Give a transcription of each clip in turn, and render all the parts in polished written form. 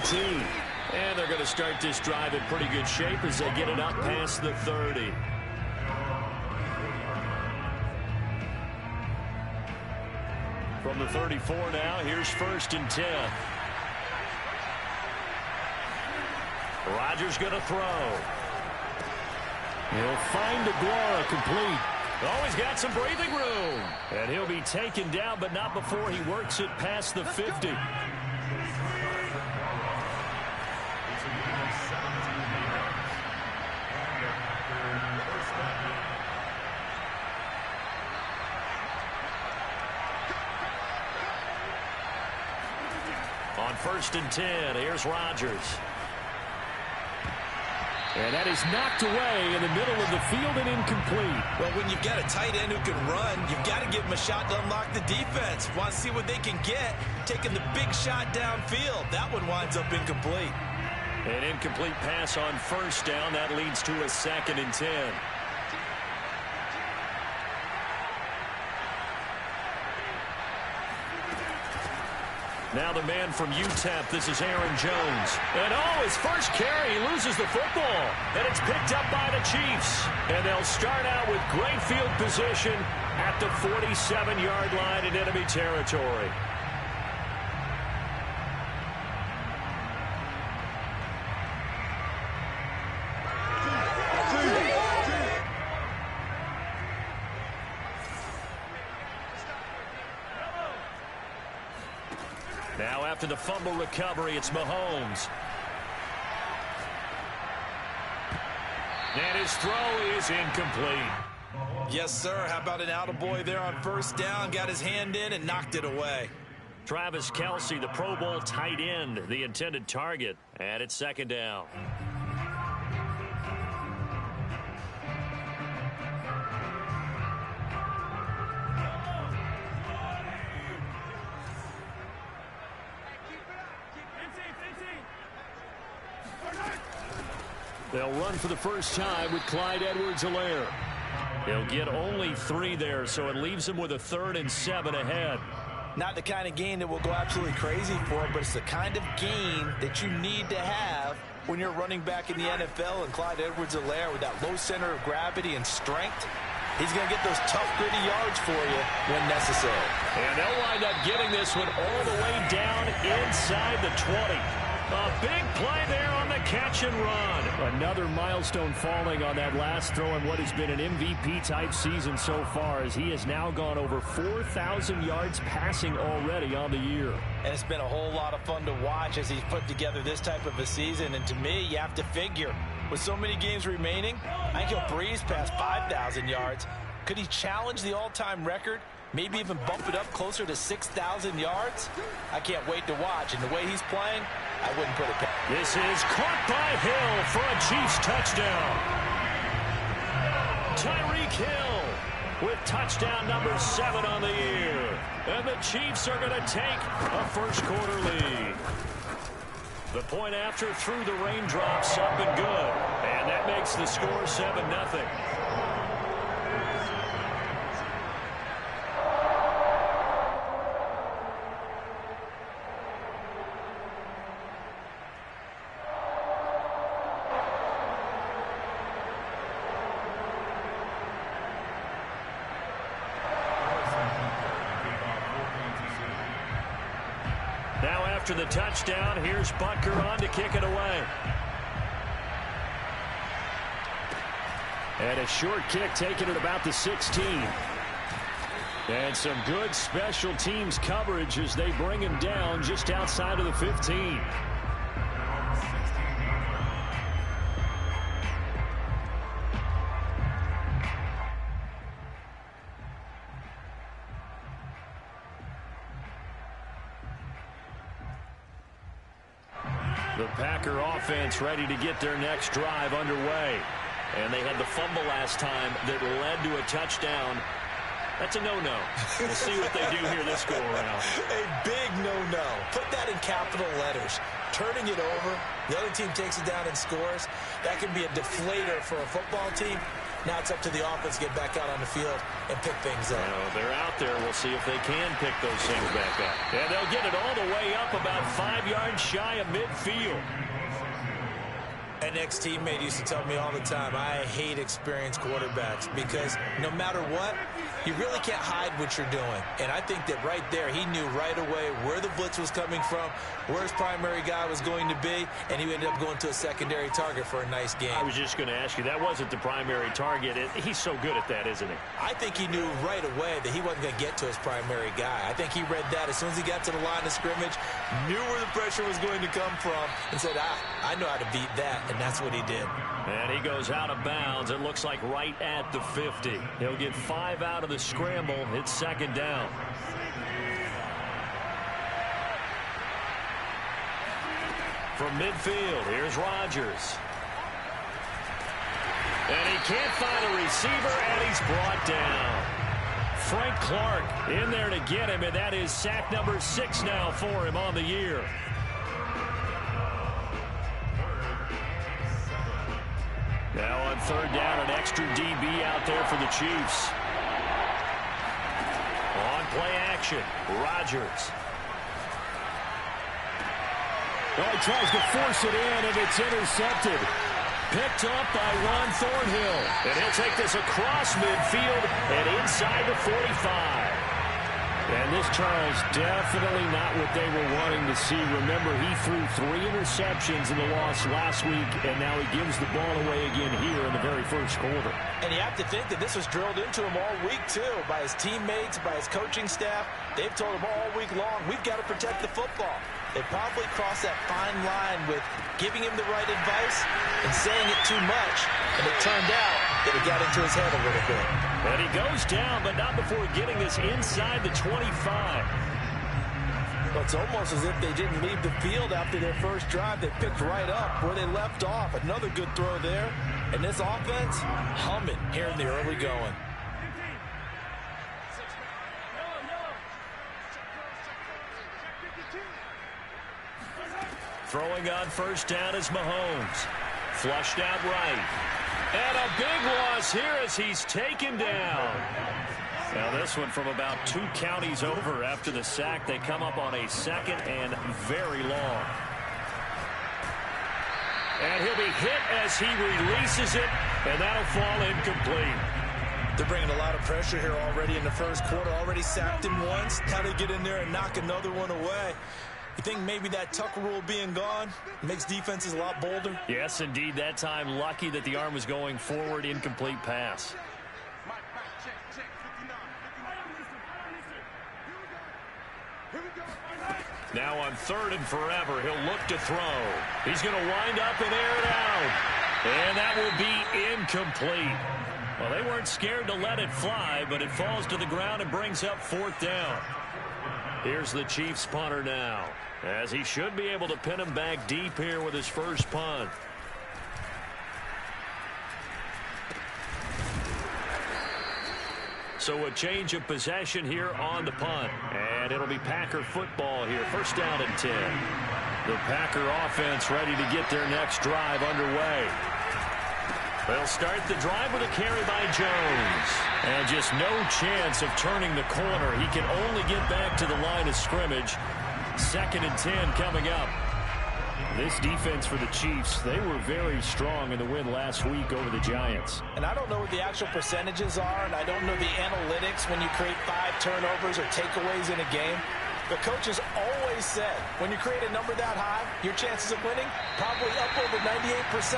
17. And they're going to start this drive in pretty good shape as they get it up past the 30. From the 34 now, here's 1st and 10. Rodgers going to throw. He'll find DeGuara complete. Oh, he's got some breathing room. And he'll be taken down, but not before he works it past the 50. On 1st and 10, here's Rodgers. And that is knocked away in the middle of the field and incomplete. Well, when you've got a tight end who can run, you've got to give him a shot to unlock the defense. Want to see what they can get, taking the big shot downfield. That one winds up incomplete. An incomplete pass on 1st down. That leads to a 2nd and 10. Now the man from UTEP, this is Aaron Jones. And his first carry, he loses the football. And it's picked up by the Chiefs. And they'll start out with great field position at the 47-yard line in enemy territory. Now after the fumble recovery, it's Mahomes. And his throw is incomplete. Yes, sir. How about an attaboy there on 1st down? Got his hand in and knocked it away. Travis Kelce, the Pro Bowl tight end, the intended target. And it's 2nd down. They'll run for the first time with Clyde Edwards-Helaire. He'll get only 3 there, so it leaves him with a 3rd and 7 ahead. Not the kind of game that we'll go absolutely crazy for, but it's the kind of game that you need to have when you're running back in the NFL. And Clyde Edwards-Helaire, with that low center of gravity and strength, he's going to get those tough, gritty yards for you when necessary. And they'll wind up getting this one all the way down inside the 20. A big play there on the catch and run. Another milestone falling on that last throw in what has been an MVP-type season so far, as he has now gone over 4,000 yards passing already on the year. And it's been a whole lot of fun to watch as he's put together this type of a season. And to me, you have to figure, with so many games remaining, I think he'll breeze past 5,000 yards. Could he challenge the all-time record? Maybe even bump it up closer to 6,000 yards? I can't wait to watch. And the way he's playing, I wouldn't put it past. This is caught by Hill for a Chiefs touchdown. Tyreek Hill with touchdown number 7 on the year. And the Chiefs are going to take a first-quarter lead. The point after through the raindrops up and good. And that makes the score 7-0. Now after the touchdown, here's Butker on to kick it away. And a short kick taken at about the 16. And some good special teams coverage as they bring him down just outside of the 15. The Packer offense ready to get their next drive underway. And they had the fumble last time that led to a touchdown. That's a no-no. We'll see what they do here this go-around. A big no-no. Put that in capital letters. Turning it over, the other team takes it down and scores. That can be a deflator for a football team. Now it's up to the offense to get back out on the field and pick things up. Well, they're out there. We'll see if they can pick those things back up. And they'll get it all the way up about 5 yards shy of midfield. An ex-teammate used to tell me all the time, I hate experienced quarterbacks because no matter what, you really can't hide what you're doing. And I think that right there, he knew right away where the blitz was coming from, where his primary guy was going to be, and he ended up going to a secondary target for a nice game. I was just going to ask you, that wasn't the primary target. He's so good at that, isn't he? I think he knew right away that he wasn't going to get to his primary guy. I think he read that as soon as he got to the line of scrimmage, knew where the pressure was going to come from, and said, I know how to beat that, and that's what he did. And he goes out of bounds. It looks like right at the 50. He'll get 5 out of the scramble. It's second down. From midfield, here's Rodgers. And he can't find a receiver, and he's brought down. Frank Clark in there to get him, and that is sack number 6 now for him on the year. Now on third down, an extra DB out there for the Chiefs. On play action, Rodgers. Oh, he tries to force it in, and it's intercepted. Picked up by Ron Thornhill. And he'll take this across midfield and inside the 45. And this, Charles, definitely not what they were wanting to see. Remember, he threw 3 interceptions in the loss last week, and now he gives the ball away again here in the very first quarter. And you have to think that this was drilled into him all week, too, by his teammates, by his coaching staff. They've told him all week long, we've got to protect the football. They probably crossed that fine line with giving him the right advice and saying it too much, and it turned out that it got into his head a little bit. And he goes down, but not before getting this inside the 25. Well, it's almost as if they didn't leave the field after their first drive. They picked right up where they left off. Another good throw there. And this offense, humming here in the early going. Throwing on first down is Mahomes. Flushed out right. And a big loss here as he's taken down. Now this one from about 2 counties over after the sack. They come up on a second and very long. And he'll be hit as he releases it, and that'll fall incomplete. They're bringing a lot of pressure here already in the first quarter. Already sacked him once. Now they get in there and knock another one away. You think maybe that Tucker rule being gone makes defenses a lot bolder? Yes, indeed. That time, lucky that the arm was going forward, incomplete pass. Now on third and forever, he'll look to throw. He's going to wind up and air it out. And that will be incomplete. Well, they weren't scared to let it fly, but it falls to the ground and brings up 4th down. Here's the Chiefs punter now, as he should be able to pin him back deep here with his first punt. So a change of possession here on the punt. And it'll be Packer football here. First down and 10. The Packer offense ready to get their next drive underway. They'll start the drive with a carry by Jones. And just no chance of turning the corner. He can only get back to the line of scrimmage. 2nd and 10 coming up. This defense for the Chiefs, they were very strong in the win last week over the Giants. And I don't know what the actual percentages are, and I don't know the analytics when you create 5 turnovers or takeaways in a game. The coaches always said, when you create a number that high, your chances of winning probably up over 98%.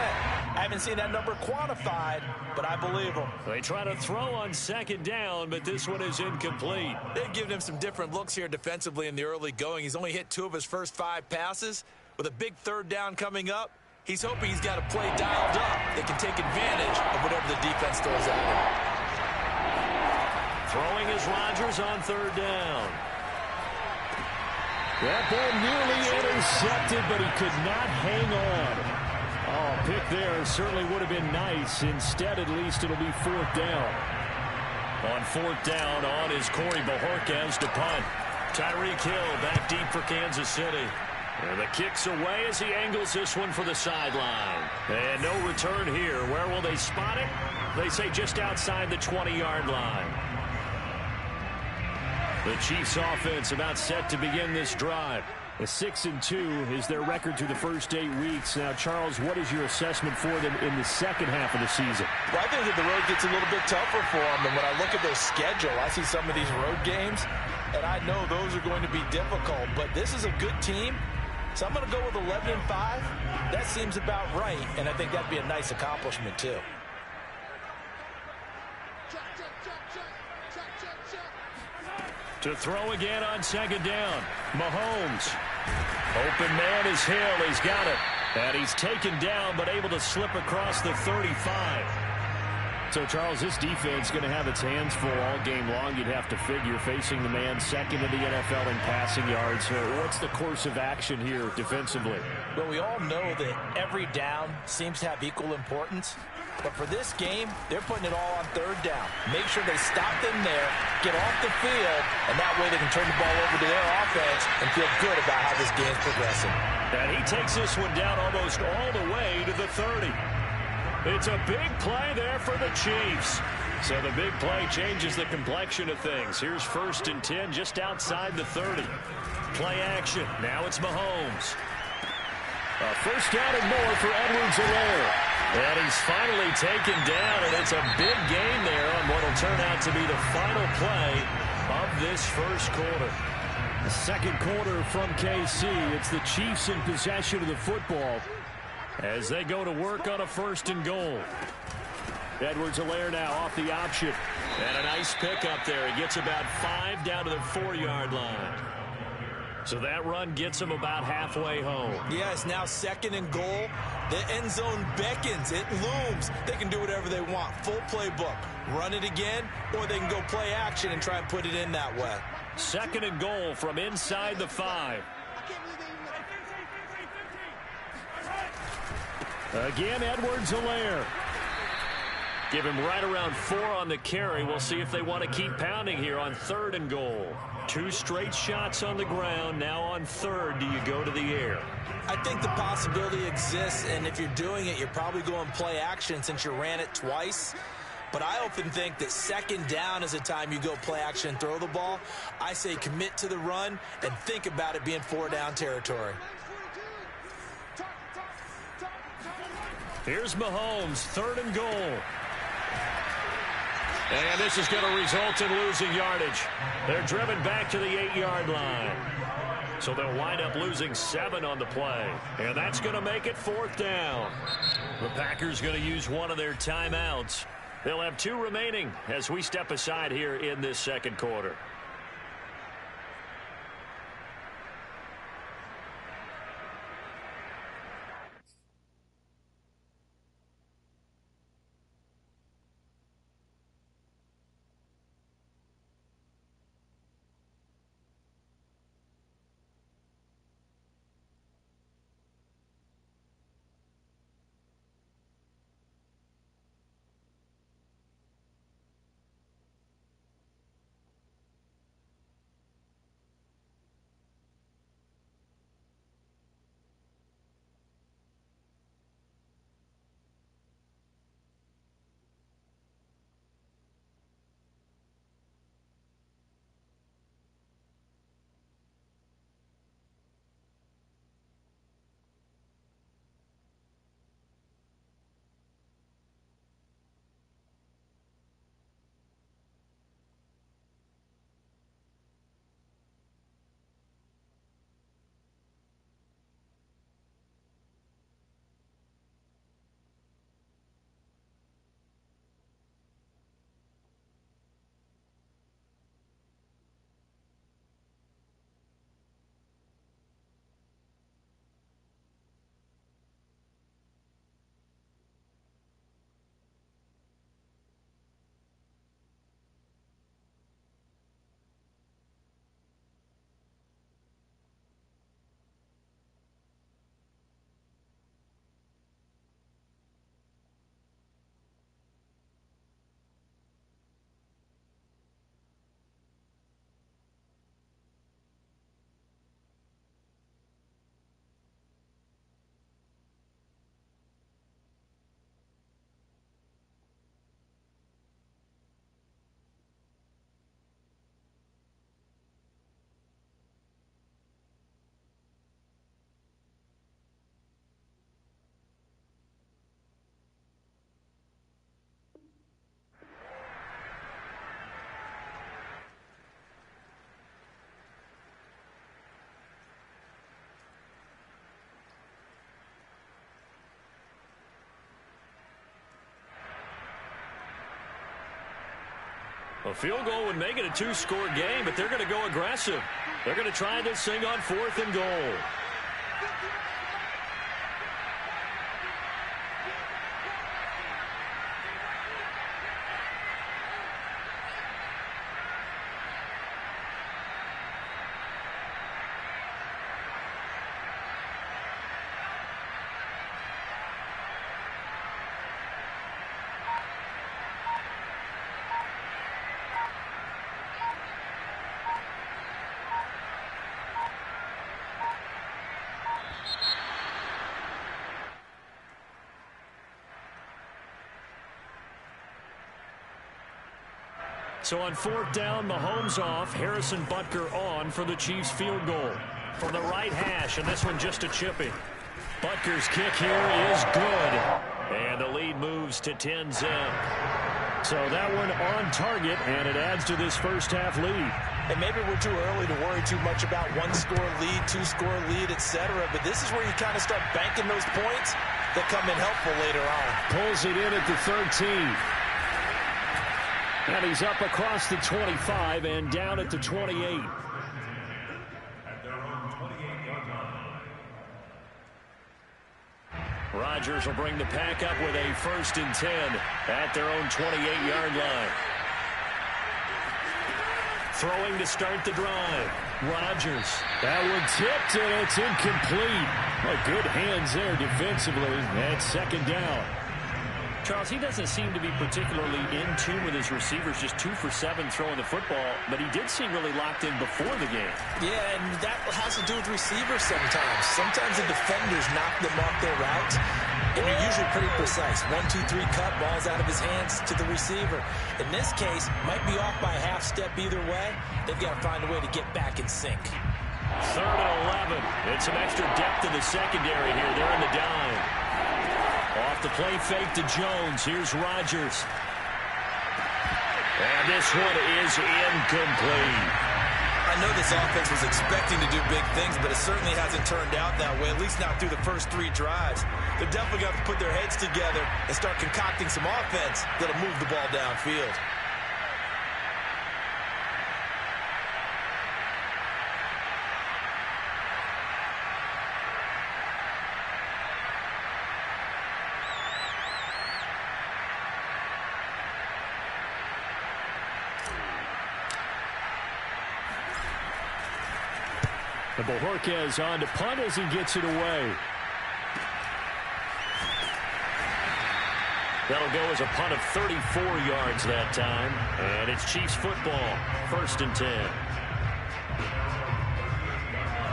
I haven't seen that number quantified, but I believe them. They try to throw on 2nd down, but this one is incomplete. They've given him some different looks here defensively in the early going. He's only hit 2 of his first 5 passes. With a big 3rd down coming up, he's hoping he's got a play dialed up that can take advantage of whatever the defense throws at him. Throwing is Rodgers on 3rd down. That ball nearly intercepted, but he could not hang on. Oh, pick there certainly would have been nice. Instead, at least it'll be 4th down. On 4th down, on is Corey Bojorquez to punt. Tyreek Hill back deep for Kansas City. And the kick's away as he angles this one for the sideline. And no return here. Where will they spot it? They say just outside the 20-yard line. The Chiefs offense about set to begin this drive. A 6-2 is their record through the first 8 weeks. Now, Charles, what is your assessment for them in the second half of the season? Well, I think that the road gets a little bit tougher for them. And when I look at their schedule, I see some of these road games, and I know those are going to be difficult. But this is a good team, so I'm going to go with 11-5. That seems about right, and I think that'd be a nice accomplishment, too. To throw again on second down. Mahomes. Open man is Hill. He's got it. And he's taken down, but able to slip across the 35. So, Charles, this defense is going to have its hands full all game long, you'd have to figure, facing the man second in the NFL in passing yards. What's the course of action here defensively? Well, we all know that every down seems to have equal importance. But for this game, they're putting it all on third down. Make sure they stop them there, get off the field, and that way they can turn the ball over to their offense and feel good about how this game's progressing. And he takes this one down almost all the way to the 30. It's a big play there for the Chiefs. So the big play changes the complexion of things. Here's 1st and 10 just outside the 30. Play action. Now it's Mahomes. A first down and more for Edwards-Helaire. And he's finally taken down, and it's a big gain there on what will turn out to be the final play of this first quarter. The second quarter from KC. It's the Chiefs in possession of the football as they go to work on a 1st and goal. Edwards-Helaire now off the option. And a nice pickup there. He gets about 5 down to the 4-yard line. So that run gets him about halfway home. Yeah, it's now 2nd and goal. The end zone beckons. It looms. They can do whatever they want. Full playbook. Run it again, or they can go play action and try and put it in that way. 2nd and goal from inside the 5. Again, Edwards-Helaire. Give him right around 4 on the carry. We'll see if they want to keep pounding here on 3rd and goal. 2 straight shots on the ground. Now on 3rd, do you go to the air? I think the possibility exists, and if you're doing it, you're probably going play action since you ran it twice. But I often think that 2nd down is the time you go play action and throw the ball. I say commit to the run and think about it being 4-down territory. Here's Mahomes, 3rd and goal. And this is going to result in losing yardage. They're driven back to the 8-yard line. So they'll wind up losing 7 on the play. And that's going to make it 4th down. The Packers going to use one of their timeouts. They'll have 2 remaining as we step aside here in this second quarter. A field goal would make it a two-score game, but they're going to go aggressive. They're going to try this thing on 4th and goal. So on 4th down, Mahomes off, Harrison Butker on for the Chiefs field goal. From the right hash, and this one just a chipping. Butker's kick here is good. And the lead moves to 10-zip. So that one on target, and it adds to this first half lead. And maybe we're too early to worry too much about one-score lead, two-score lead, etc. But this is where you kind of start banking those points that come in helpful later on. Pulls it in at the 13. And he's up across the 25 and down at the 28. Rodgers will bring the pack up with a 1st and 10 at their own 28-yard line. Throwing to start the drive. Rodgers. That one tipped, and it's incomplete. Oh, good hands there defensively. And 2nd down. Charles, he doesn't seem to be particularly in tune with his receivers, just 2 for 7 throwing the football, but he did seem really locked in before the game. Yeah, and that has to do with receivers sometimes. Sometimes the defenders knock them off their route, and they're usually pretty precise. 1, 2, 3 cut, ball's out of his hands to the receiver. In this case, might be off by a half step either way. They've got to find a way to get back in sync. 3rd and 11. It's some extra depth in the secondary here. They're in the dime. Off the play fake to Jones. Here's Rodgers. And this one is incomplete. I know this offense was expecting to do big things, but it certainly hasn't turned out that way, at least not through the first 3 drives. They're definitely going to have to put their heads together and start concocting some offense that'll move the ball downfield. And Bojorquez on to punt as he gets it away. That'll go as a punt of 34 yards that time. And it's Chiefs football. 1st and 10.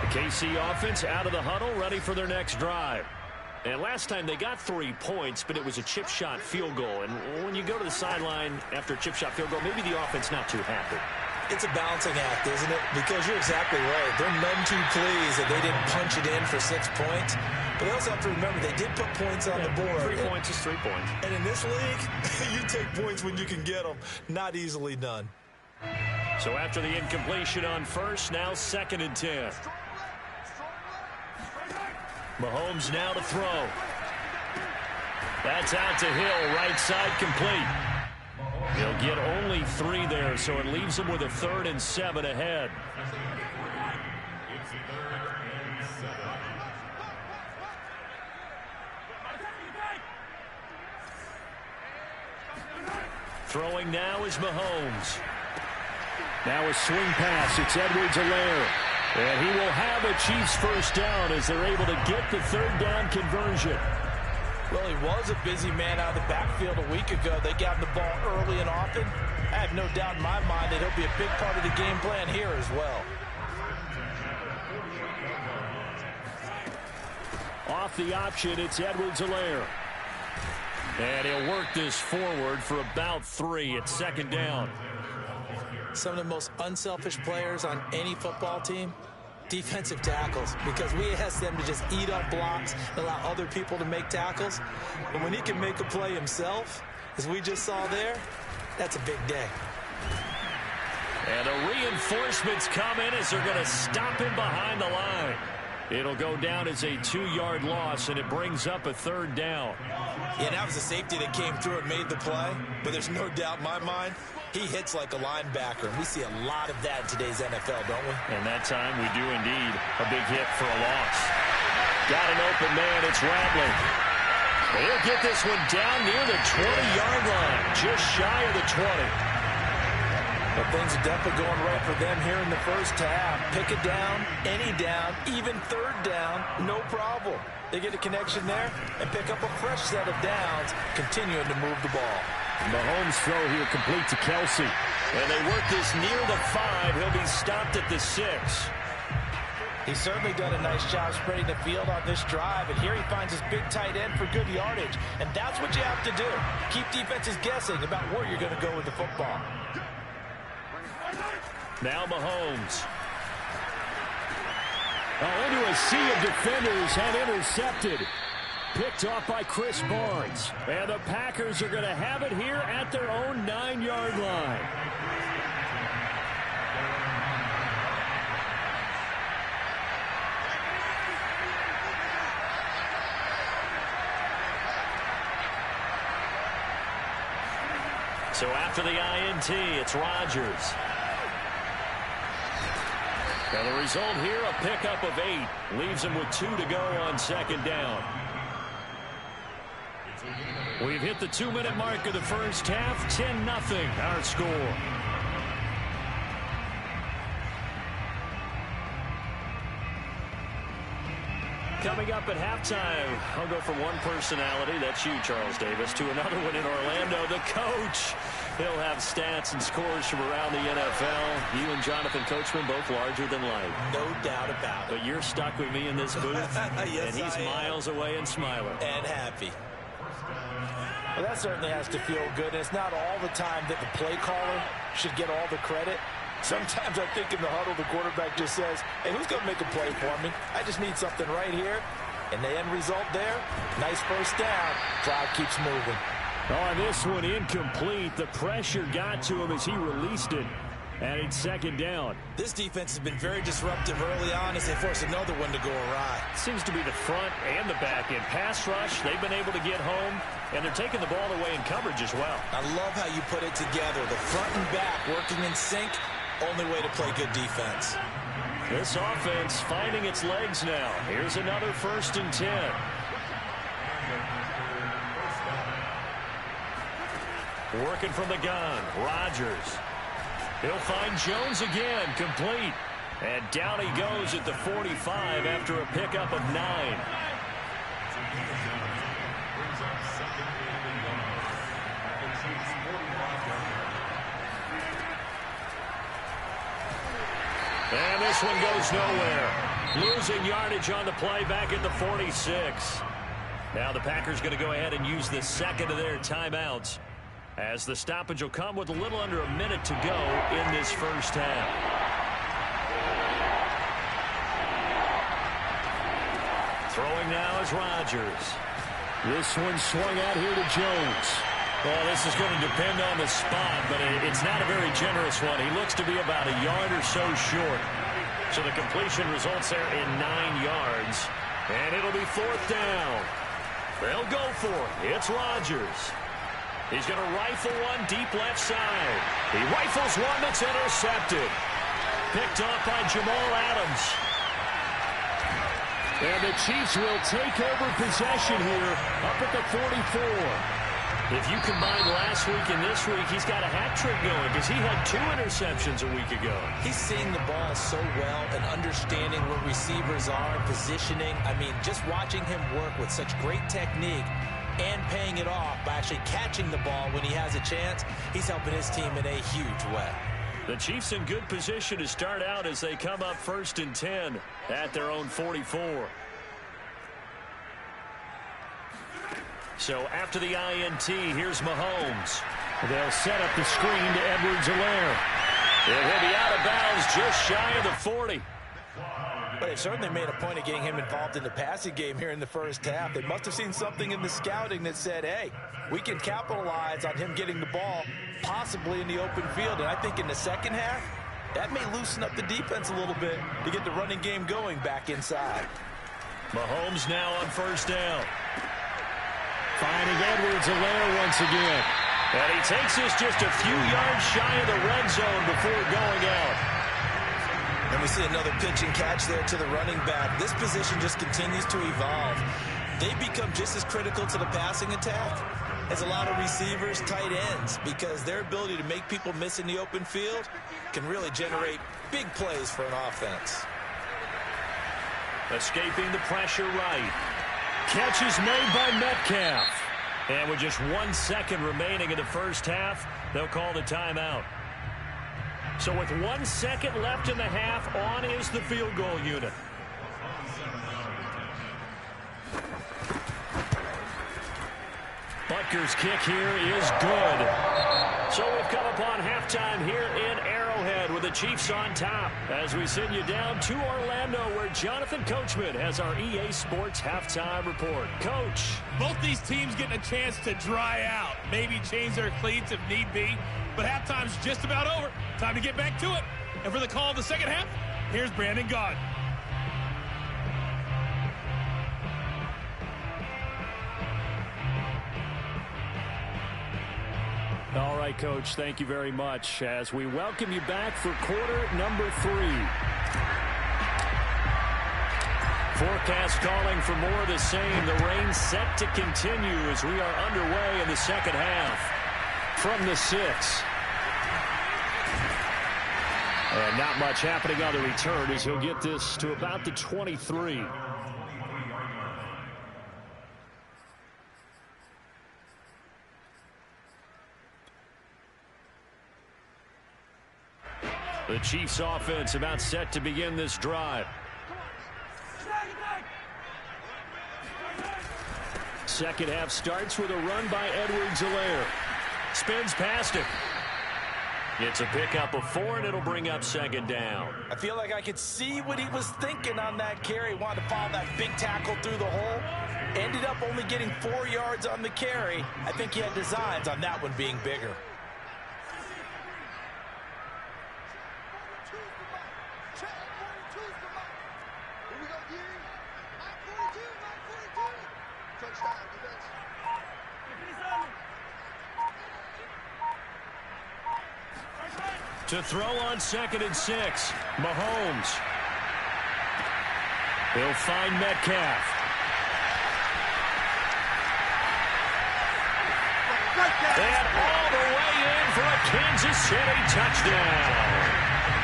The KC offense out of the huddle, ready for their next drive. And last time they got 3 points, but it was a chip shot field goal. And when you go to the sideline after a chip shot field goal, maybe the offense not too happy. It's a balancing act, isn't it? Because you're exactly right. They're none too pleased that they didn't punch it in for 6 points. But they also have to remember they did put points on the board. 3 points is 3 points. And in this league, you take points when you can get them. Not easily done. So after the incompletion on 1st, now 2nd and 10. Mahomes now to throw. That's out to Hill, right side complete. He'll get only 3 there, so it leaves him with a 3rd and 7 ahead. Throwing now is Mahomes. Now a swing pass. It's Edwards-Helaire. And he will have a Chiefs 1st down as they're able to get the 3rd down conversion. Well, he was a busy man out of the backfield a week ago. They got him the ball early and often. I have no doubt in my mind that he'll be a big part of the game plan here as well. Off the option, it's Edwards-Helaire. And he'll work this forward for about 3 at 2nd down. Some of the most unselfish players on any football team, defensive tackles, because we ask them to just eat up blocks and allow other people to make tackles. But when he can make a play himself, as we just saw there, that's a big day. And the reinforcements come in as they're going to stop him behind the line. It'll go down as a 2-yard loss, and it brings up a 3rd down. Yeah, that was a safety that came through and made the play, but there's no doubt in my mind he hits like a linebacker, and we see a lot of that in today's NFL, don't we? And that time we do indeed. A big hit for a loss. Got an open man. It's Radley. He'll get this one down near the 20-yard line, just shy of the 20. But things are definitely going right for them here in the first half. Pick it down, any down, even 3rd down, no problem. They get a connection there and pick up a fresh set of downs, continuing to move the ball. Mahomes' throw here complete to Kelsey. And they work this near the 5. He'll be stopped at the 6. He's certainly done a nice job spreading the field on this drive, and here he finds his big tight end for good yardage. And that's what you have to do. Keep defenses guessing about where you're going to go with the football. Now Mahomes. Into a sea of defenders and intercepted. Picked off by Chris Barnes. And the Packers are going to have it here at their own 9-yard line. So after the INT, it's Rodgers. Now the result here, a pickup of 8. Leaves him with 2 to go on 2nd down. We've hit the 2-minute mark of the first half. 10-0 our score. Coming up at halftime, I'll go from one personality, that's you, Charles Davis, to another one in Orlando, the coach. He'll have stats and scores from around the NFL. You and Jonathan Coachman both larger than life. No doubt about it. But you're stuck with me in this booth, yes, and he's miles away and smiling. And happy. Well, that certainly has to feel good. And it's not all the time that the play caller should get all the credit. Sometimes I think in the huddle, the quarterback just says, hey, who's going to make a play for me? I just need something right here. And the end result there, nice first down. Crowd keeps moving. On this one, incomplete. The pressure got to him as he released it. And it's 2nd down. This defense has been very disruptive early on as they force another one to go awry. Seems to be the front and the back end. Pass rush, they've been able to get home, and they're taking the ball away in coverage as well. I love how you put it together. The front and back working in sync. Only way to play good defense. This offense finding its legs now. Here's another 1st and 10. Working from the gun, Rodgers. He'll find Jones again, complete. And down he goes at the 45 after a pickup of 9. And this one goes nowhere. Losing yardage on the play back at the 46. Now the Packers going to go ahead and use the 2nd of their timeouts, as the stoppage will come with a little under a minute to go in this first half. Throwing now is Rodgers. This one swung out here to Jones. Well, this is going to depend on the spot, but it's not a very generous one. He looks to be about a yard or so short. So the completion results there in 9 yards. And it'll be 4th down. They'll go for it. It's Rodgers. He's going to rifle one deep left side. He rifles one that's intercepted. Picked off by Jamal Adams. And the Chiefs will take over possession here up at the 44. If you combine last week and this week, he's got a hat trick going because he had 2 interceptions a week ago. He's seeing the ball so well and understanding where receivers are and positioning. I mean, just watching him work with such great technique and paying it off by actually catching the ball when he has a chance, he's helping his team in a huge way. The Chiefs in good position to start out as they come up 1st and 10 at their own 44. So after the INT, here's Mahomes. They'll set up the screen to Edwards-Helaire. And he'll be out of bounds just shy of the 40. But they certainly made a point of getting him involved in the passing game here in the first half. They must have seen something in the scouting that said, hey, we can capitalize on him getting the ball possibly in the open field. And I think in the second half, That may loosen up the defense a little bit to get the running game going back inside. Mahomes now on first down. Finding Edwards-Helaire once again. And he takes us just a few yards shy of the red zone before going out. And we see another pitch and catch there to the running back. This position just continues to evolve. They become just as critical to the passing attack as a lot of receivers, tight ends, because their ability to make people miss in the open field can really generate big plays for an offense. Escaping the pressure right. Catch is made by Metcalf. And with just 1 second remaining in the first half, they'll call the timeout. So with 1 second left in the half, on is the field goal unit. Butker's kick here is good. So we've come upon halftime here in Arrowhead with the Chiefs on top as we send you down to Orlando where Jonathan Coachman has our EA Sports halftime report. Coach. Both these teams getting a chance to dry out, maybe change their cleats if need be, but halftime's just about over. Time to get back to it. And for the call of the second half, here's Brandon Gaudin. All right, Coach, thank you very much as we welcome you back for quarter number 3. Forecast calling for more of the same. The rain set to continue as we are underway in the second half. From the 6. And not much happening on the return as he'll get this to about the 23. The Chiefs offense about set to begin this drive. Second half starts with a run by Edwards-Helaire. Spins past him. It's a pickup of 4, and it'll bring up second down. I feel like I could see what he was thinking on that carry. Wanted to follow that big tackle through the hole. Ended up only getting 4 yards on the carry. I think he had designs on that one being bigger. To throw on 2nd and 6. Mahomes. He'll find Metcalf. And all the way in for a Kansas City touchdown.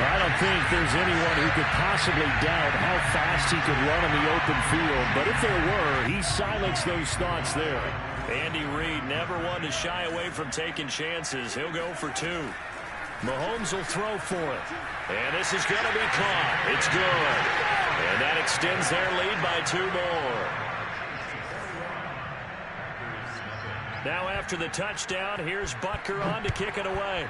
I don't think there's anyone who could possibly doubt how fast he could run in the open field. But if there were, he silenced those thoughts there. Andy Reid never one to shy away from taking chances. He'll go for 2. Mahomes will throw for it. And this is going to be caught. It's good. And that extends their lead by 2 more. Now after the touchdown, here's Butker on to kick it away.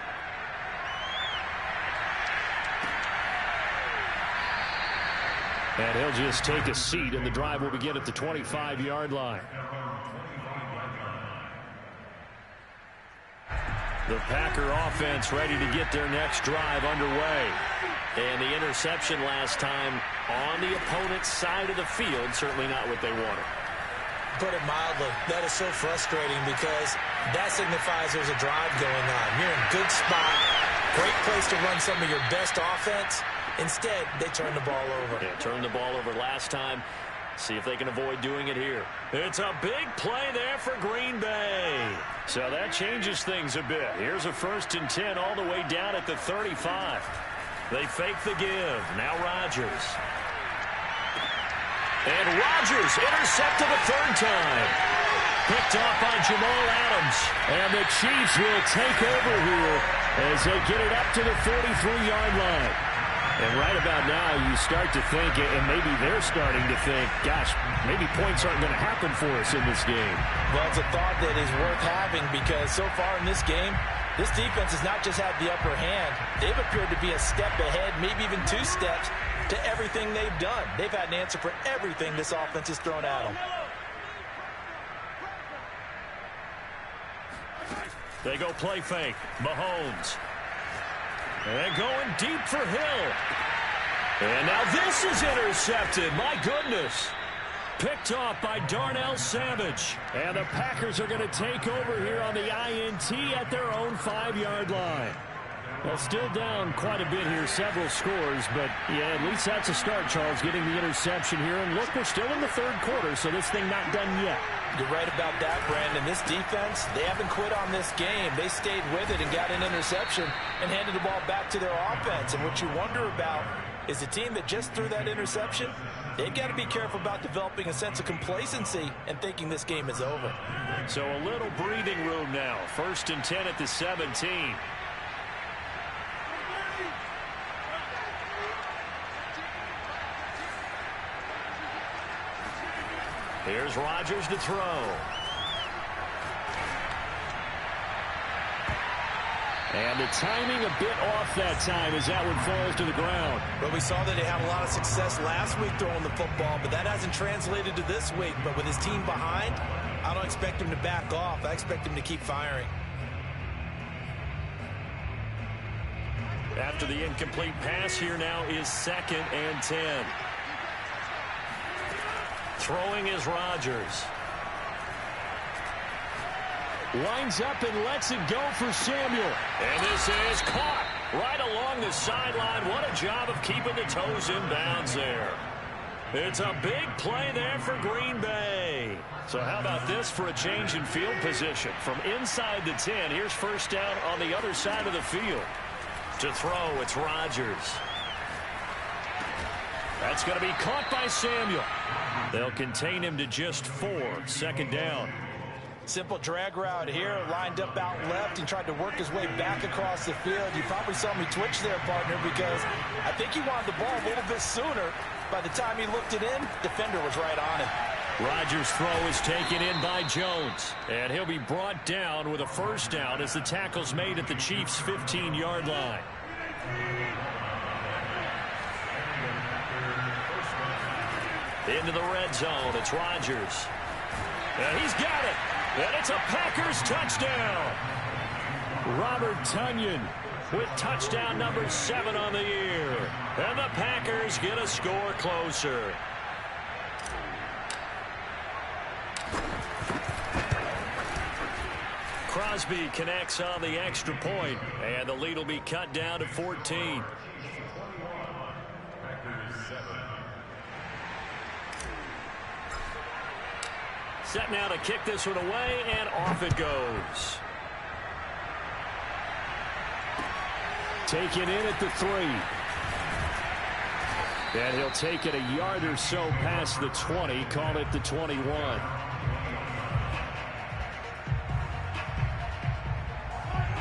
And he'll just take a seat, and the drive will begin at the 25-yard line. The Packer offense ready to get their next drive underway. And the interception last time on the opponent's side of the field, certainly not what they wanted. Put it mildly, that is so frustrating because that signifies there's a drive going on. You're in a good spot, great place to run some of your best offense. Instead, they turn the ball over. Yeah, turned the ball over last time. See if they can avoid doing it here. It's a big play there for Green Bay. So that changes things a bit. Here's a 1st and 10 all the way down at the 35. They fake the give. Now Rodgers. And Rodgers intercepted a 3rd time. Picked off by Jamal Adams. And the Chiefs will take over here as they get it up to the 43-yard line. And right about now, you start to think, and maybe they're starting to think, gosh, maybe points aren't going to happen for us in this game. Well, it's a thought that is worth having because so far in this game, this defense has not just had the upper hand. They've appeared to be a step ahead, maybe even 2 steps to everything they've done. They've had an answer for everything this offense has thrown at them. They go play fake. Mahomes. And going deep for Hill. And now this is intercepted. My goodness. Picked off by Darnell Savage. And the Packers are going to take over here on the INT at their own 5-yard line. Well, still down quite a bit here, several scores, but yeah, at least that's a start, Charles, getting the interception here. And look, we're still in the third quarter, so this thing not done yet. You're right about that, Brandon. This defense, they haven't quit on this game. They stayed with it and got an interception and handed the ball back to their offense. And what you wonder about is the team that just threw that interception, they've got to be careful about developing a sense of complacency and thinking this game is over. So a little breathing room now. 1st and 10 at the 17. Here's Rodgers to throw. And the timing a bit off that time as that one falls to the ground. Well, we saw that they had a lot of success last week throwing the football, but that hasn't translated to this week. But with his team behind, I don't expect him to back off. I expect him to keep firing. After the incomplete pass, here now is 2nd and 10. Throwing is Rodgers. Winds up and lets it go for Samuel. And this is caught right along the sideline. What a job of keeping the toes in bounds there. It's a big play there for Green Bay. So how about this for a change in field position? From inside the 10, here's 1st down on the other side of the field. To throw, it's Rodgers. That's going to be caught by Samuel. They'll contain him to just 4. 2nd down. Simple drag route here, lined up out left and tried to work his way back across the field. You probably saw me twitch there, partner, because I think he wanted the ball a little bit sooner. By the time he looked it in, defender was right on him. Rodgers' throw is taken in by Jones. And he'll be brought down with a 1st down as the tackle's made at the Chiefs' 15-yard line. Into the red zone, it's Rodgers. And he's got it. And it's a Packers touchdown. Robert Tonyan with touchdown number 7 on the year. And the Packers get a score closer. Crosby connects on the extra point, and the lead will be cut down to 14. Set now to kick this one away, and off it goes. Taken in at the 3. And he'll take it a yard or so past the 20, call it the 21.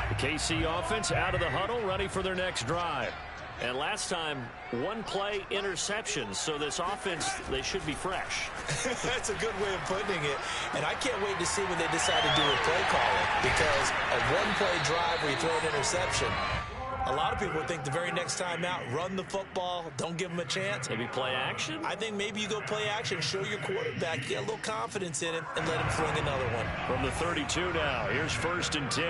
The KC offense out of the huddle, ready for their next drive. And last time, 1-play interceptions, so this offense, they should be fresh. That's a good way of putting it. And I can't wait to see when they decide to do a play calling, because a 1-play drive where you throw an interception, a lot of people think the very next time out, run the football, don't give them a chance. Maybe play action? I think maybe you go play action, show your quarterback, get a little confidence in him, and let him fling another one. From the 32 now, here's 1st and 10.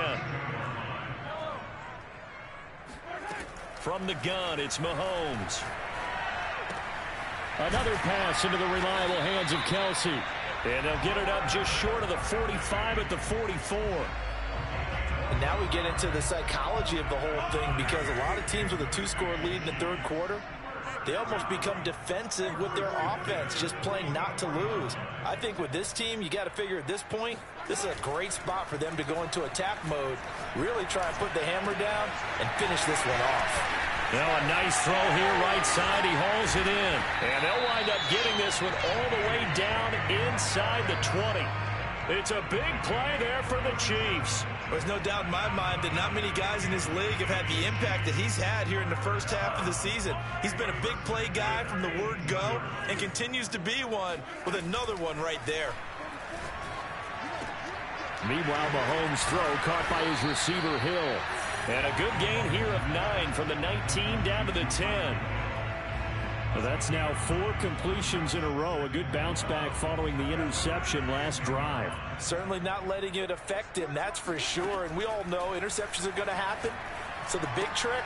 From the gun, it's Mahomes. Another pass into the reliable hands of Kelsey. And they'll get it up just short of the 45 at the 44. And now we get into the psychology of the whole thing, because a lot of teams with a 2-score lead in the 3rd quarter, they almost become defensive with their offense, just playing not to lose. I think with this team, you got to figure at this point, this is a great spot for them to go into attack mode, really try and put the hammer down and finish this one off. Now a nice throw here right side. He hauls it in. And they'll wind up getting this one all the way down inside the 20. It's a big play there for the Chiefs. There's no doubt in my mind that not many guys in this league have had the impact that he's had here in the first half of the season. He's been a big play guy from the word go and continues to be one with another one right there. Meanwhile, Mahomes' throw caught by his receiver, Hill. And a good gain here of 9 from the 19 down to the 10. Well, that's now 4 completions in a row. A good bounce back following the interception last drive. Certainly not letting it affect him, that's for sure. And we all know interceptions are going to happen. So the big trick,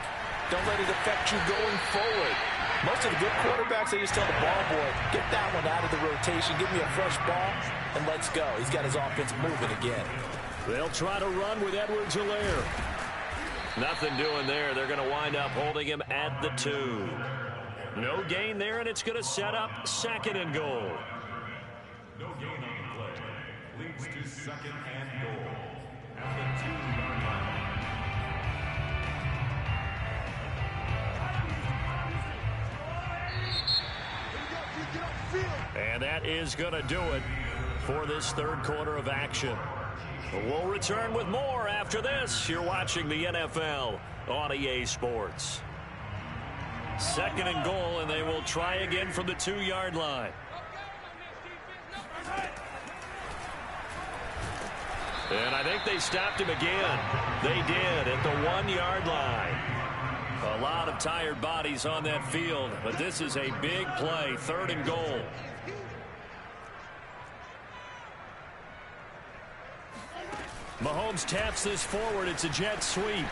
Don't let it affect you going forward. Most of the good quarterbacks, they just tell the ball boy, get that one out of the rotation, give me a fresh ball, and let's go. He's got his offense moving again. They'll try to run with Edwards-Helaire. Nothing doing there. They're going to wind up holding him at the 2. No gain there, and it's going to set up 2nd and goal. No gain on the play. Leads to 2nd and goal at the 2-yard line. And that is going to do it for this 3rd quarter of action. We'll return with more after this. You're watching the NFL on EA Sports. 2nd and goal, and they will try again from the 2-yard line. And I think they stopped him again. They did at the 1-yard line. A lot of tired bodies on that field, but this is a big play. 3rd and goal. Mahomes taps this forward. It's a jet sweep.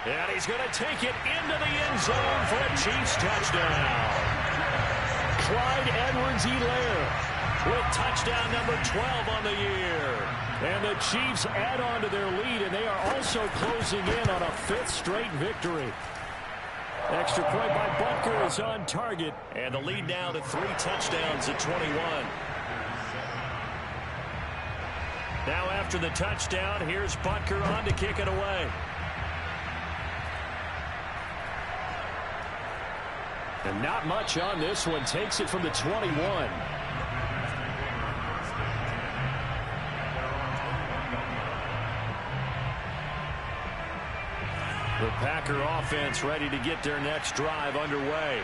And he's going to take it into the end zone for a Chiefs touchdown. Clyde Edwards-Helaire with touchdown number 12 on the year. And the Chiefs add on to their lead, and they are also closing in on a 5th straight victory. Extra point by Butker is on target. And the lead now to 3 touchdowns at 21. Now after the touchdown, here's Butker on to kick it away. And not much on this one. Takes it from the 21. The Packer offense ready to get their next drive underway.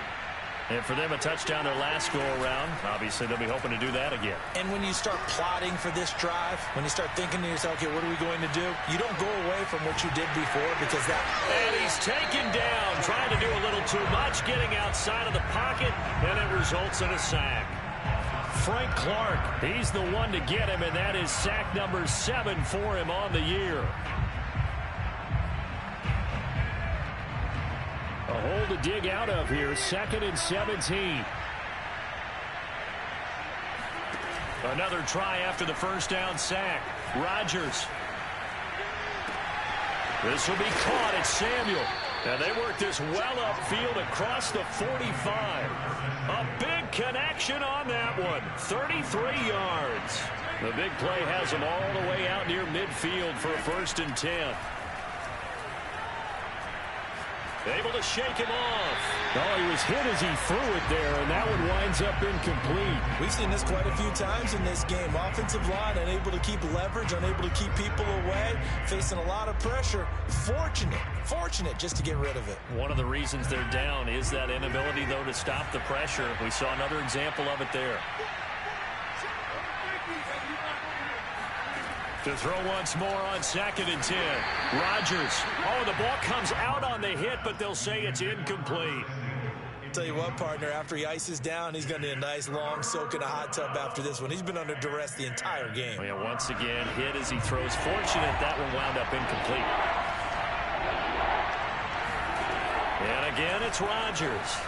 And for them, a touchdown their last go-around. Obviously, they'll be hoping to do that again. And when you start plotting for this drive, when you start thinking to yourself, okay, what are we going to do? You don't go away from what you did before because that... And he's taken down, trying to do a little too much, getting outside of the pocket, and it results in a sack. Frank Clark, he's the one to get him, and that is sack number 7 for him on the year. A hole to dig out of here. 2nd and 17. Another try after the first down sack. Rodgers. This will be caught. It's Samuel. And they work this well upfield across the 45. A big connection on that one. 33 yards. The big play has him all the way out near midfield for a 1st and 10. Able to shake him off. Oh, he was hit as he threw it there, and that one winds up incomplete. We've seen this quite a few times in this game. Offensive line unable to keep leverage, unable to keep people away, facing a lot of pressure. Fortunate just to get rid of it. One of the reasons they're down is that inability, though, to stop the pressure. We saw another example of it there. To throw once more on 2nd and 10. Rodgers. Oh, the ball comes out on the hit, but they'll say it's incomplete. Tell you what, partner, after he ices down, he's going to need a nice long soak in a hot tub after this one. He's been under duress the entire game. Oh, yeah, once again, hit as he throws. Fortunate that one wound up incomplete. And again, it's Rodgers.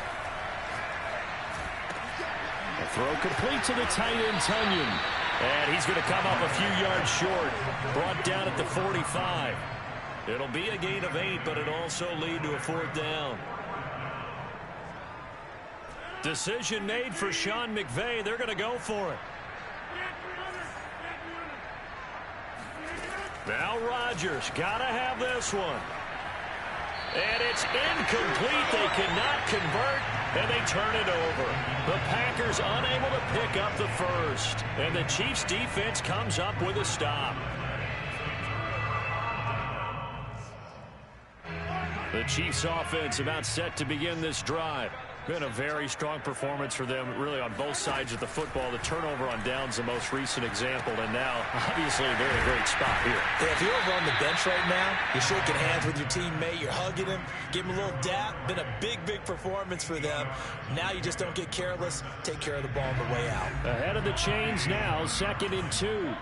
A throw complete to the tight end, Tunyon. And he's going to come up a few yards short. Brought down at the 45. It'll be a gain of 8, but it'll also lead to a 4th down. Decision made for Sean McVay. They're going to go for it. Now Rodgers. Got to have this one. And it's incomplete. They cannot convert, and they turn it over. The Packers unable to pick up the first. And the Chiefs defense comes up with a stop. The Chiefs offense about set to begin this drive. Been a very strong performance for them, really, on both sides of the football. The turnover on downs, the most recent example, and now, obviously, they're in a great spot here. Yeah, if you're over on the bench right now, you're shaking hands with your teammate, you're hugging him, give him a little dap. Been a big performance for them. Now you just don't get careless. Take care of the ball on the way out. Ahead of the chains now, 2nd and 2.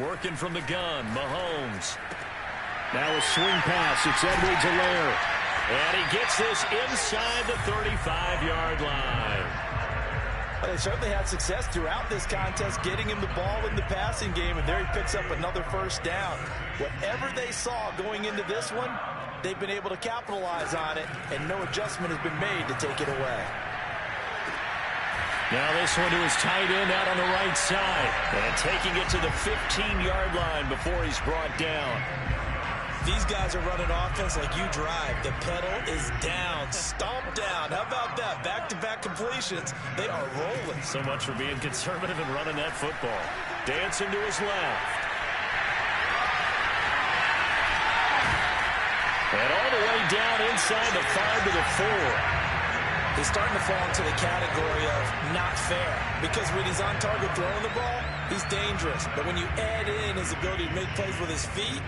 Working from the gun, Mahomes. Now a swing pass. It's Edwards-Helaire. And he gets this inside the 35-yard line. They certainly had success throughout this contest, getting him the ball in the passing game, and there he picks up another first down. Whatever they saw going into this one, they've been able to capitalize on it, and no adjustment has been made to take it away. Now this one to his tight end out on the right side, and taking it to the 15-yard line before he's brought down. These guys are running offense like you drive. The pedal is down, stomped down. How about that? Back-to-back completions. They are rolling. So much for being conservative and running that football. Dancing to his left. And all the way down inside the 5 to the 4. He's starting to fall into the category of not fair, because when he's on target throwing the ball, he's dangerous. But when you add in his ability to make plays with his feet,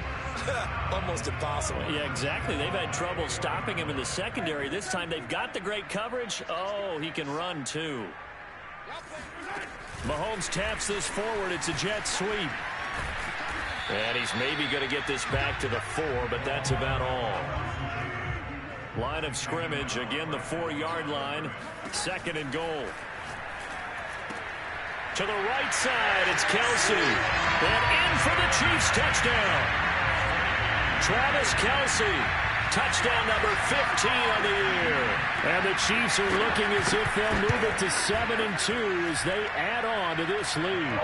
almost impossible. Yeah, exactly. They've had trouble stopping him in the secondary. This time they've got the great coverage. Oh, he can run too. Mahomes taps this forward. It's a jet sweep. And he's maybe going to get this back to the 4, but that's about all. Line of scrimmage, again the 4-yard line. 2nd and goal. To the right side, it's Kelsey. And in for the Chiefs touchdown. Travis Kelsey, touchdown number 15 on the year. And the Chiefs are looking as if they'll move it to 7-2 as they add on to this lead.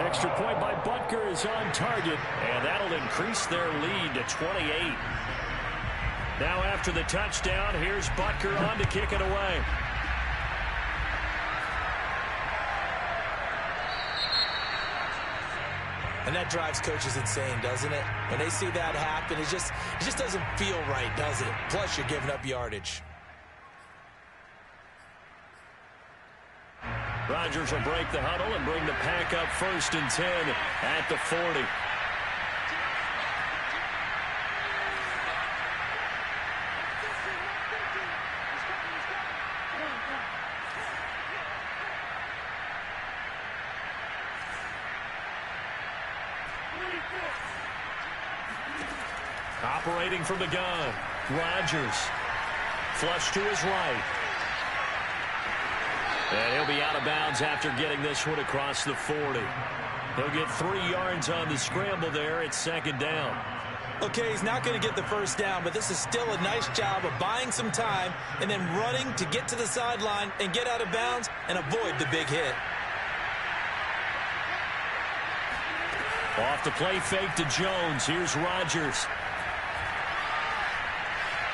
Extra point by Butker is on target, and that'll increase their lead to 28. Now after the touchdown, here's Butker on to kick it away. And that drives coaches insane, doesn't it? When they see that happen, it just doesn't feel right, does it? Plus, you're giving up yardage. Rodgers will break the huddle and bring the pack up 1st and 10 at the 40. Operating from the gun, Rodgers. Flush to his right. And he'll be out of bounds after getting this one across the 40. He'll get 3 yards on the scramble there. It's 2nd down. Okay, he's not going to get the first down, but this is still a nice job of buying some time and then running to get to the sideline and get out of bounds and avoid the big hit. Off the play fake to Jones. Here's Rodgers.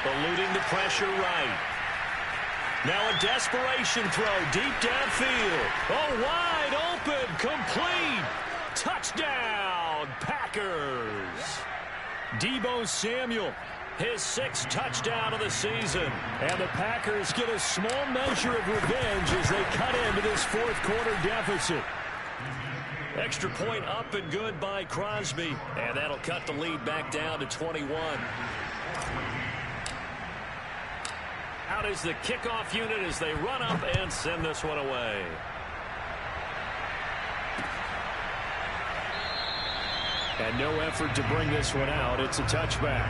Eluding the pressure right. Now a desperation throw deep downfield. Oh, wide open, complete. Touchdown, Packers. Deebo Samuel, his 6th touchdown of the season. And the Packers get a small measure of revenge as they cut into this 4th quarter deficit. Extra point up and good by Crosby. And that'll cut the lead back down to 21. Out is the kickoff unit as they run up and send this one away. And no effort to bring this one out. It's a touchback.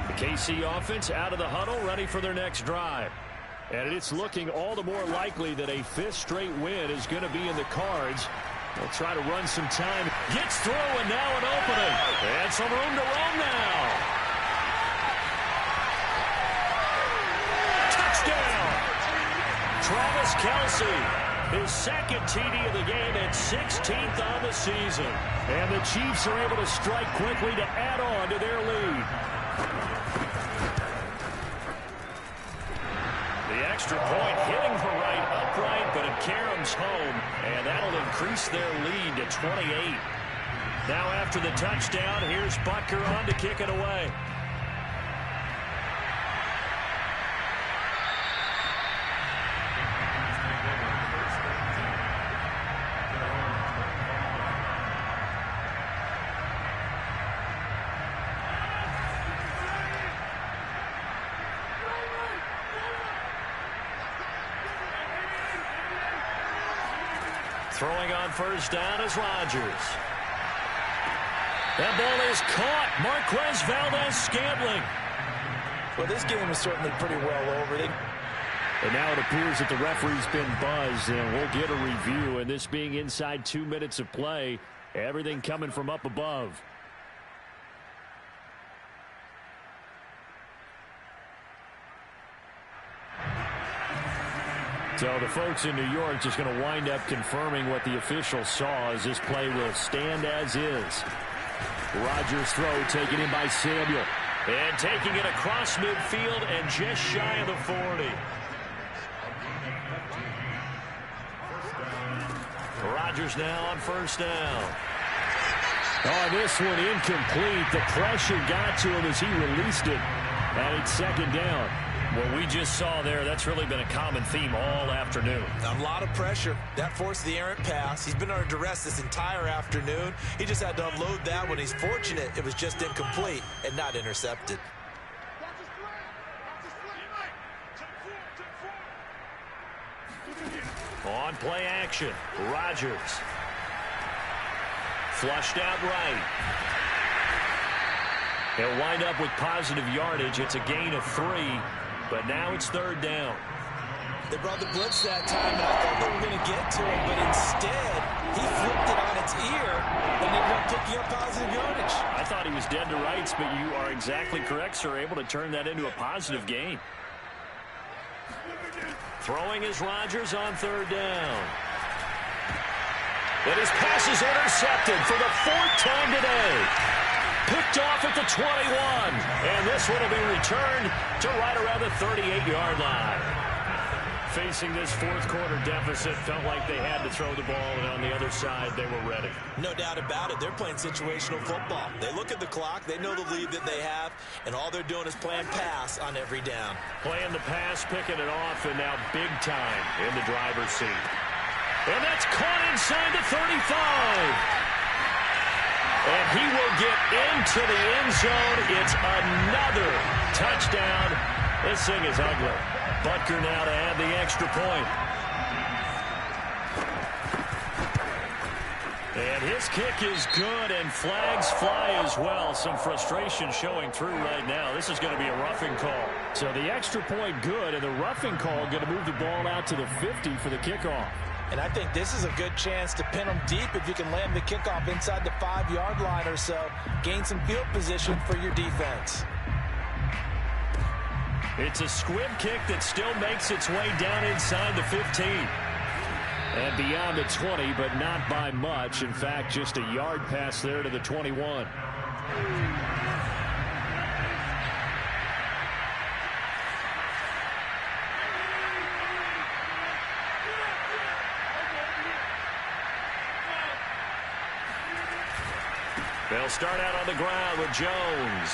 The KC offense out of the huddle, ready for their next drive. And it's looking all the more likely that a 5th straight win is going to be in the cards. They'll try to run some time. Gets through, and now an opening. And some room to roam now. Touchdown! Travis Kelsey, his 2nd TD of the game and 16th on the season. And the Chiefs are able to strike quickly to add on to their lead. The extra point hitting the right upright, but it caroms home, and that'll increase their lead to 28. Now after the touchdown, here's Butker on to kick it away. Throwing on first down is Rodgers. That ball is caught. Marquez Valdez-Scantling. Well, this game is certainly pretty well over. And now it appears that the referee's been buzzed, and we'll get a review. And this being inside 2 minutes of play, everything coming from up above. So the folks in New York just going to wind up confirming what the official saw, as this play will stand as is. Rodgers' throw taken in by Samuel. And taking it across midfield and just shy of the 40. Rodgers now on first down. Oh, this one incomplete. The pressure got to him as he released it. And it's second down. What we just saw there, that's really been a common theme all afternoon. A lot of pressure. That forced the errant pass. He's been under duress this entire afternoon. He just had to unload that one. He's fortunate it was just incomplete and not intercepted. On play action, Rodgers. Flushed out right. He'll wind up with positive yardage. It's a gain of 3, but now it's third down. They brought the blitz that time, and I thought they were going to get to him, but instead, he flipped it on its ear and ended up picking up positive yardage. I thought he was dead to rights, but you are exactly correct, sir. Able to turn that into a positive gain. Throwing is Rodgers on third down. And his pass is intercepted for the 4th time today. Picked off at the 21. And this one will be returned to right around the 38-yard line. Facing this fourth quarter deficit, felt like they had to throw the ball, and on the other side, they were ready. No doubt about it. They're playing situational football. They look at the clock. They know the lead that they have, and all they're doing is playing pass on every down. Playing the pass, picking it off, and now big time in the driver's seat. And that's caught inside the 35. And he will get into the end zone. It's another touchdown. This thing is ugly. Butker now to add the extra point. And his kick is good, and flags fly as well. Some frustration showing through right now. This is going to be a roughing call. So the extra point good, and the roughing call going to move the ball out to the 50 for the kickoff. And I think this is a good chance to pin them deep if you can land the kickoff inside the 5-yard line or so. Gain some field position for your defense. It's a squib kick that still makes its way down inside the 15. And beyond the 20, but not by much. In fact, just a yard pass there to the 21. They'll start out on the ground with Jones.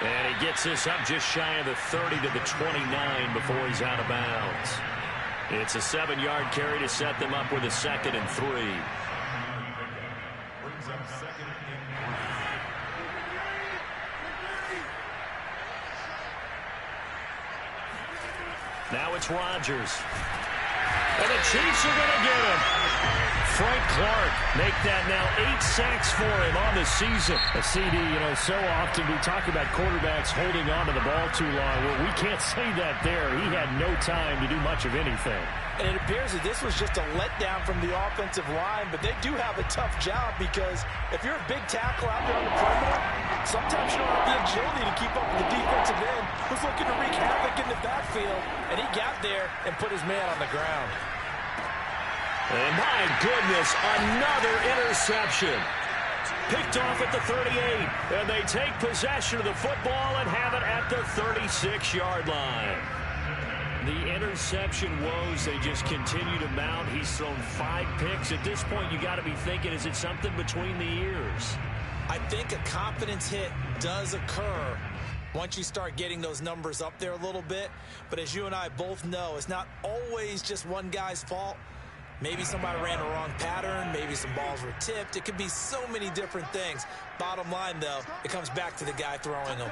And he gets this up just shy of the 30 to the 29 before he's out of bounds. It's a 7-yard carry to set them up with a 2nd and 3. Now it's Rodgers. And the Chiefs are going to get him. Frank Clark make that now 8 sacks for him on the season. A CD, so often we talk about quarterbacks holding on to the ball too long. Well, we can't say that there. He had no time to do much of anything. And it appears that this was just a letdown from the offensive line, but they do have a tough job because if you're a big tackle out there on the perimeter, sometimes you don't have the agility to keep up with the defensive end who's looking to wreak havoc in the backfield, and he got there and put his man on the ground. And my goodness, another interception. Picked off at the 38, and they take possession of the football and have it at the 36-yard line. The interception woes, they just continue to mount. He's thrown 5 picks. At this point, you got to be thinking, is it something between the ears? I think a confidence hit does occur once you start getting those numbers up there a little bit. But as you and I both know, it's not always just one guy's fault. Maybe somebody ran the wrong pattern. Maybe some balls were tipped. It could be so many different things. Bottom line, though, it comes back to the guy throwing them.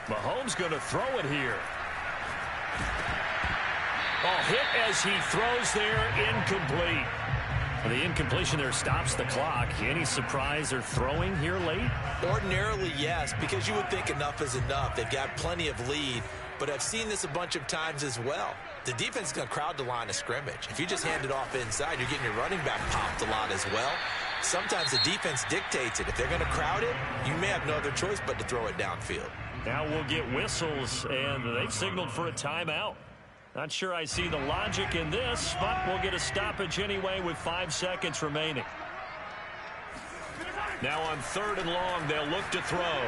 Mahomes going to throw it here. Oh, hit as he throws there, incomplete. The incompletion there stops the clock. Any surprise they're throwing here late? Ordinarily, yes, because you would think enough is enough. They've got plenty of lead, but I've seen this a bunch of times as well. The defense is going to crowd the line of scrimmage. If you just hand it off inside, you're getting your running back popped a lot as well. Sometimes the defense dictates it. If they're going to crowd it, you may have no other choice but to throw it downfield. Now we'll get whistles, and they've signaled for a timeout. Not sure I see the logic in this, but we'll get a stoppage anyway with 5 seconds remaining. Now on 3rd and long, they'll look to throw.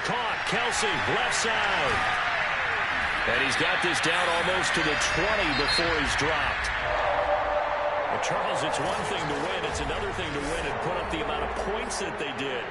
Caught, Kelsey, left side. And he's got this down almost to the 20 before he's dropped. Well, Charles, it's one thing to win. It's another thing to win and put up the amount of points that they did.